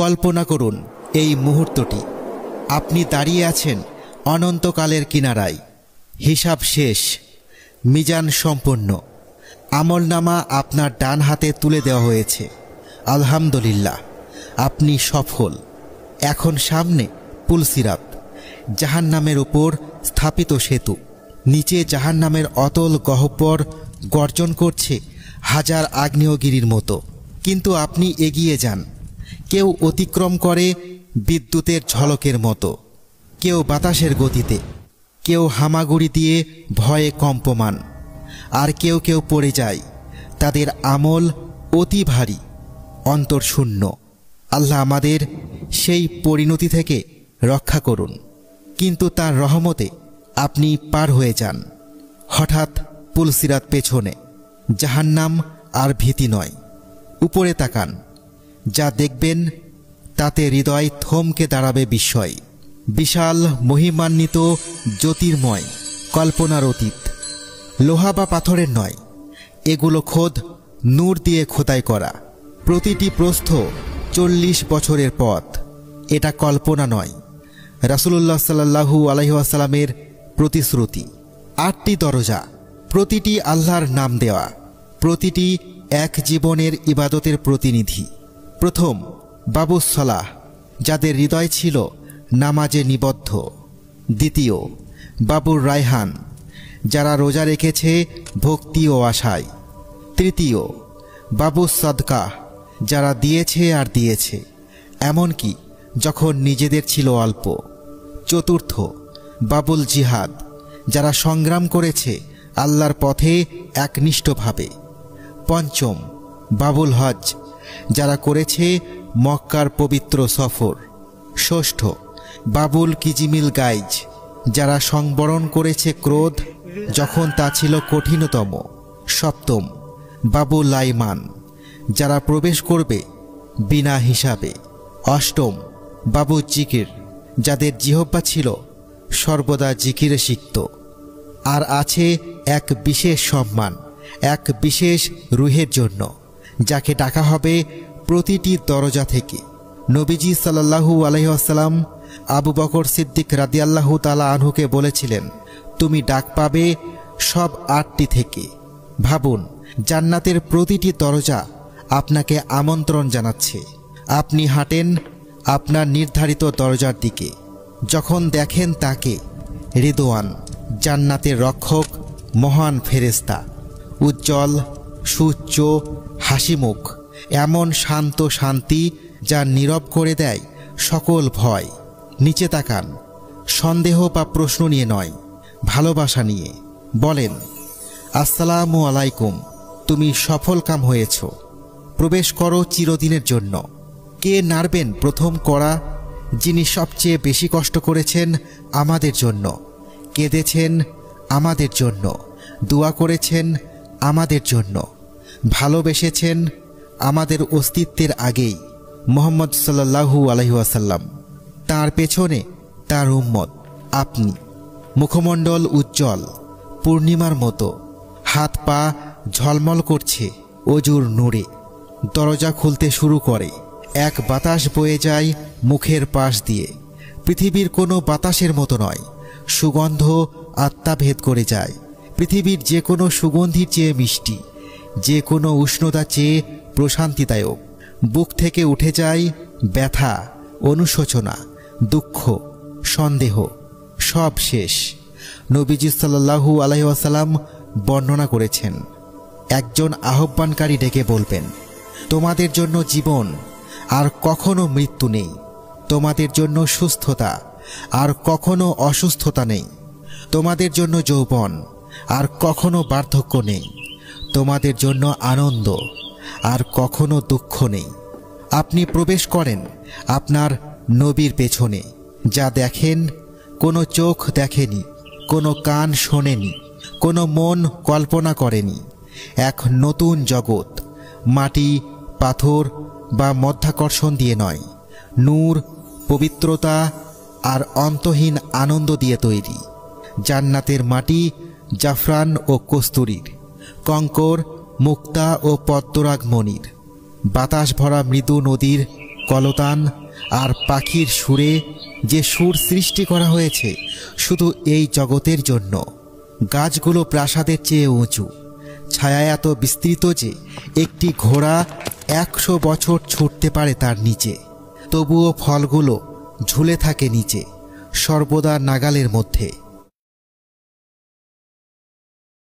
কল্পনা করুন এই মুহূর্তটি, আপনি দাঁড়িয়ে আছেন অনন্তকালের কিনারায়। হিসাব শেষ, মিজান সম্পন্ন, আমলনামা আপনার ডান হাতে তুলে দেওয়া হয়েছে। আলহামদুলিল্লাহ, আপনি সফল। এখন সামনে পুলসিরাত, জাহান্নামের উপর স্থাপিত সেতু। নিচে জাহান্নামের অতল গহ্বর গর্জন করছে হাজার আগ্নেয়গিরির মতো। কিন্তু আপনি এগিয়ে যান। কেউ অতিক্রম করে বিদ্যুতের ঝলকের মতো, কেউ বাতাসের গতিতে, কেউ হামাগুড়ি দিয়ে ভয়ে কম্পমান, আর কেউ কেউ পড়ে যায়। তাদের আমল অতি ভারী, অন্তর শূন্য। আল্লাহ আমাদের সেই পরিণতি থেকে রক্ষা করুন। কিন্তু তার রহমতে আপনি পার হয়ে যান। হঠাৎ পুলসিরাত পেছনে, জাহান্নাম আর ভীতি নয়। উপরে তাকান, যা দেখবেন তাতে হৃদয় থমকে দাঁড়াবে বিস্ময়। বিশাল মহিমান্বিত জ্যোতির্ময়, কল্পনার অতীত। লোহা বা পাথরের নয়, এগুলো খোদ নূর দিয়ে খোদাই করা। প্রতিটি প্রস্থ 40 বছরের পথ। এটা কল্পনা নয়, রাসূলুল্লাহ সাল্লাল্লাহু আলাইহি ওয়াসাল্লামের প্রতিশ্রুতি। 8টি দরজা, প্রতিটি আল্লাহর নাম দেওয়া, প্রতিটি এক জীবনের ইবাদতের প্রতিনিধি। প্রথম বাবুস সালাহ, যাদের হৃদয় ছিল নামাজে নিবদ্ধ। দ্বিতীয় বাবুর রায়হান, যারা রোজা রেখেছে ভক্তি ও আশায়। তৃতীয় বাবুস সাদকা, যারা দিয়েছে আর দিয়েছে, এমনকি যখন নিজেদের ছিল অল্প। চতুর্থ বাবুল জিহাদ, যারা সংগ্রাম করেছে আল্লাহর পথে একনিষ্ঠভাবে। পঞ্চম বাবুল হজ, যারা করেছে মক্কার পবিত্র সফর। ষষ্ঠ বাবুল কিজিমিল গাইজ, যারা সংবরণ করেছে ক্রোধ যখন তা ছিল কঠিনতম। সপ্তম বাবুল লাইমান, যারা প্রবেশ করবে বিনা হিসাবে। অষ্টম বাবু জিকির, যাদের জিহ্বা ছিল সর্বদা জিকিরে সিক্ত। আর আছে এক বিশেষ সম্মান, এক বিশেষ রুহের জন্য, যাকে ডাকা হবে প্রতিটি দরজা থেকে। নবীজি সাল্লাল্লাহু আলাইহি ওয়াসাল্লাম আবু বকর সিদ্দিক রাদিয়াল্লাহু তাআলা আনহুকে বলেছিলেন, তুমি ডাক পাবে সব 8টি থেকে। ভাবুন, জান্নাতের প্রতিটি দরজা আপনাকে আমন্ত্রণ জানাচ্ছে। আপনি হাঁটেন আপনার নির্ধারিত দরজার দিকে। যখন দেখেন তাকে, রিদওয়ান, জান্নাতের রক্ষক, মহান ফেরেশতা, উজ্জ্বল সুউচ্চ হাসিমুখ, এমন শান্ত শান্তি যা নীরব করে দেয় সকল ভয়। নিচে তাকান, সন্দেহ বা প্রশ্ন নিয়ে নয়, ভালোবাসা নিয়ে। বলেন, আসসালামু আলাইকুম, তুমি সফলকাম হয়েছ, প্রবেশ করো চিরদিনের জন্য। কে নাড়বেন প্রথম কড়া? যিনি সবচেয়ে বেশি কষ্ট করেছেন আমাদের জন্য, কেঁদেছেন আমাদের জন্য, দোয়া করেছেন আমাদের জন্য, ভালোবেসেছেন আমাদের অস্তিত্বের আগেই। মুহাম্মদ সাল্লাল্লাহু আলাইহি ওয়াসাল্লাম, তাঁর পেছনে তার উম্মত, আপনি। মুখমণ্ডল উজ্জ্বল পূর্ণিমার মতো, হাত পা ঝলমল করছে অজুর নূরে। দরজা খুলতে শুরু করে, এক বাতাস বয়ে যায় মুখের পাশ দিয়ে। পৃথিবীর কোনো বাতাসের মতো নয়, সুগন্ধ আত্মা ভেদ করে যায়। পৃথিবীর যে কোনো সুগন্ধির চেয়ে মিষ্টি, যে কোনো উষ্ণতা চেয়ে প্রশান্তিদায়ক। বুক থেকে উঠে যায় ব্যথা, অনুশোচনা, দুঃখ, সন্দেহ, সব শেষ। নবীজি সাল্লাল্লাহু আলাইহি ওয়াসাল্লাম বর্ণনা করেছেন, একজন আহ্বানকারী ডেকে বলবেন, তোমাদের জন্য জীবন আর কখনো মৃত্যু নেই, তোমাদের জন্য সুস্থতা আর কখনো অসুস্থতা নেই, তোমাদের জন্য যৌবন আর কখনো বার্ধক্য নেই, তোমাদের জন্য আনন্দ আর কখনো দুঃখ নেই। আপনি প্রবেশ করেন আপনার নবীর পেছনে। যা দেখেন কোনো চোখ দেখেনি, কোনো কান শোনেনি, কোনো মন কল্পনা করেনি। এক নতুন জগৎ, মাটি, পাথর বা মধ্যাকর্ষণ দিয়ে নয়, নূর, পবিত্রতা আর অন্তহীন আনন্দ দিয়ে তৈরি। জান্নাতের মাটি জাফরান ও কস্তুরীর, কঙ্কর, মুক্তা ও পদ্মরাগ মণির, বাতাস ভরা মৃদু নদীর কলতান আর পাখির সুরে যে সুর সৃষ্টি করা হয়েছে শুধু এই জগতের জন্য। গাছগুলো প্রাসাদের চেয়ে উঁচু, ছায়া এত বিস্তৃত যে একটি ঘোড়া 100 বছর ছুটতে পারে তার নিচে। তবুও ফলগুলো ঝুলে থাকে নিচে, সর্বদা নাগালের মধ্যে।